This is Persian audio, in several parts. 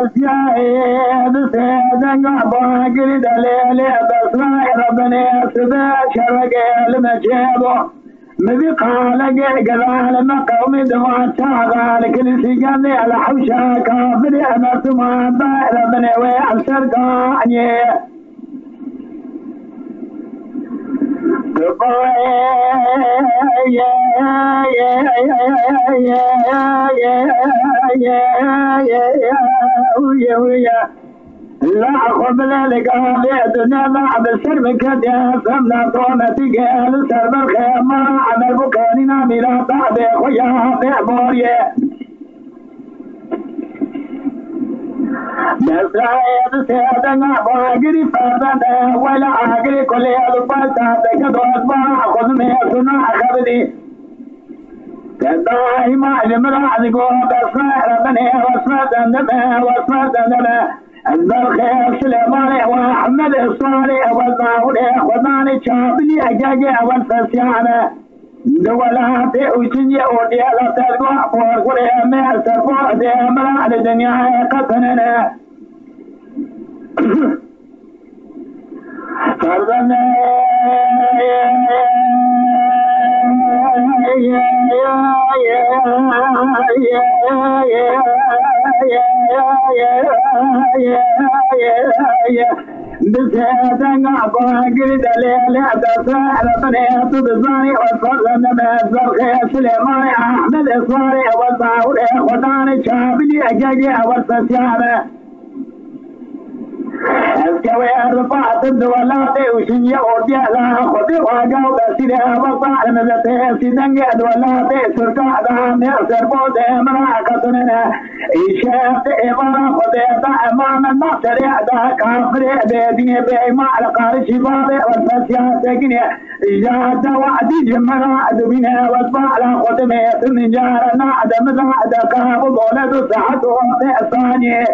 السياد سيدنا باقر دليل بسرع ربنا سبا شرق المجيبه مذقال قال مقوم دوات شغال كل سجن الحوشة كافر أمرت ما ربنا ويعسر قاني لا قبل لقاء دنيا بعد السرب كذا فمنا طومتي قال سرب الخيمة عمل بكاننا بلا بعد خويا بوريه نسايد سيدنا باقري فردنا ولا عقري كل البلطة تكدوت ما خذ ميسنا خبدي كداي ما المرأة قوة بصير بني وصفدنا البرخي سليماني وأحمد الصالح والمعوني خذاني شابني أجاجي والفسيانة دولات وشنيا وديالا تلقوا فوق ما سرفوا دي مرا الدنيا قطننا فرضنا بسيدنا باقر دليل بسائر بنيت بزاني وصلنا بزرخي سليماني أحمد إصراري والباوري خداني شابني أجاجي والفسيانة اسكوي الرفاعة الدولاتي وشنيا وديالا خذي واقاو بسيري وطعن مزتي سيدنجي دولاتي سرقا دام يرسر بوزي مراكتننا إيشافت إمارا خذي دا إمام الناصري دا كافري بيدي بإيماء لقاري شبابي والفسيان سكني إجاد وعدي جمرا دبنا وصبع لخدمي سنجارنا دمزع دا كابو دولد سعده بإصاني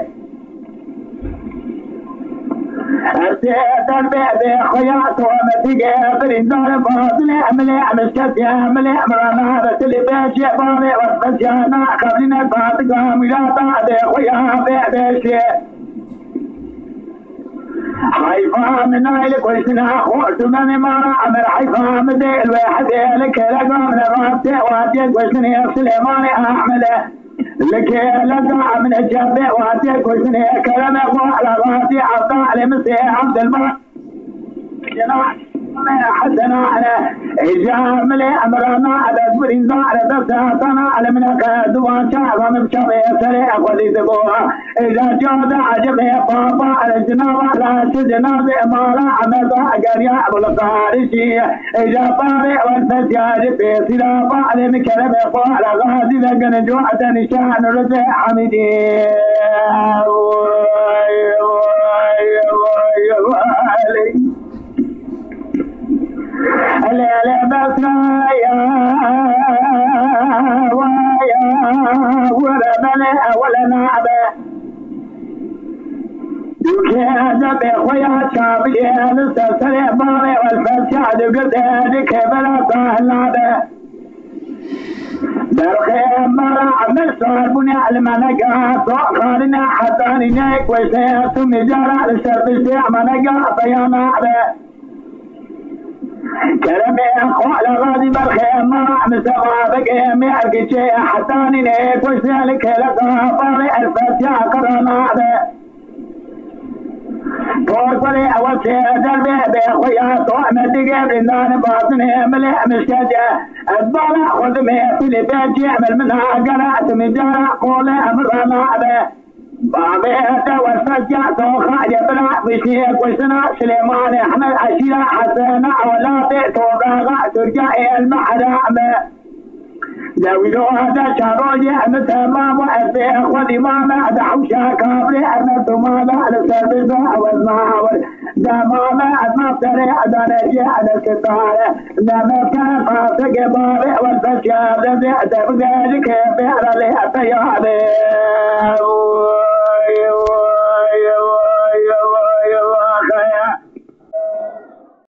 أرسيت البيت خياط ومتيجي برندار باطل أملي مسكت أملي أمرنا بس اللي بيت شيباني والفسيانا قبلنا فاتقا مجاطا دي خياط بيشي حيفا من عيلك ويسنا خوت من مارا عمر حيفا من دي الواحد لك لقا من الرابطة واتيك ويسني سليماني أحمله لك لقى من الجبع واتيك وسني كلام على راسي عبد على مسيح عبد المرء حسنا على إجام لأمرنا على سبرين على دفتنا على منك دوان شعب من شعب سريع ولي ذبوها إذا جاد عجب بابا على الجناب على سجناب إمارة عمد أجريا أبو القارشي إذا بابا والفسياد في سلابا على مكرم على غازي لقن جوعة نشان رزق حميدي لا بسنا يا ويا وربنا ولنا به يكاد بخويا شابي نستسر باري والفساد قداد كبلا طهلا به درخي مرا عمل صار بني المنقا صخرنا حتى نيك وسيات مجارة لشرب السيع منقا طيانا به كلمة أخوة غادي بالخيمة مسوا بقيم يعرق شيء حتى نيك وسالك لقى طارئ الفتيا قرنا به طورقلي أول شيء دربي بأخويا طعم الدقيب لندان باطني مليء مشكجة الضالة خذ ميسي بيت يعمل منها قرأت من جارة قولي أمرنا به بابيته والفجع توخا يبلع بشيك وسنا سليمان احمد عشيرة حسنا ولا بيت وغاغا ترجع المحرام لو هذا شروجي تمام وأبي أخوذي ماما دعوشا كابري أمرت ماما لسربسا والمعاول دماما المفتري أدنجي على الستارة لما كان قاسق باري والفجع ذي أدب ذلك بير لي أتياري